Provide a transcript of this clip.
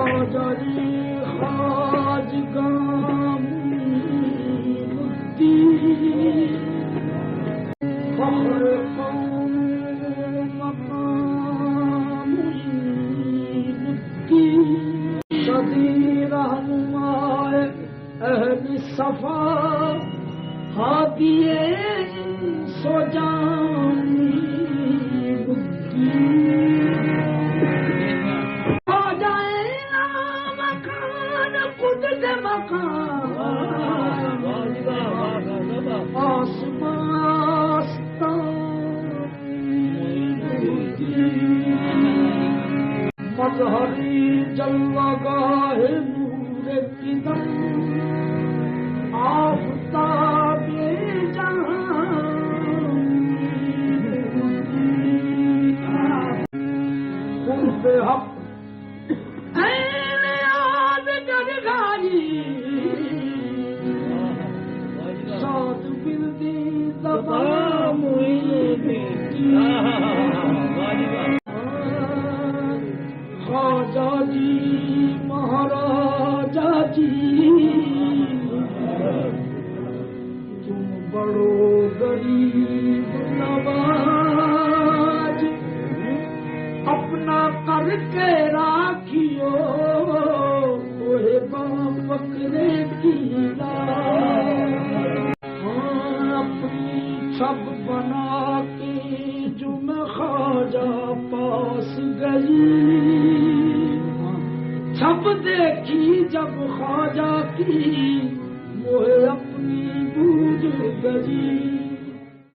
खाजरी खाजगाम बुद्धि फख्र कौम मकाम बुद्धि सदी रहनुमाए अहल सफा हादिए सो जानी बुद्धि हो जाए मकान खुद से मकान मजहरी जलवागाह नूर किदम आफताबे जहां कुर्बे हक ऐने आद गरगारी साद बिल्दी दबा खाजा जी महाराजा जी तुम बड़ो गरीब नवाज अपना करके राखियो ओहे बकरे की अपनी छब बना के जुम खाजा पास गई छब देखी जब ख्वाजा की मोहे अपनी बूझ गई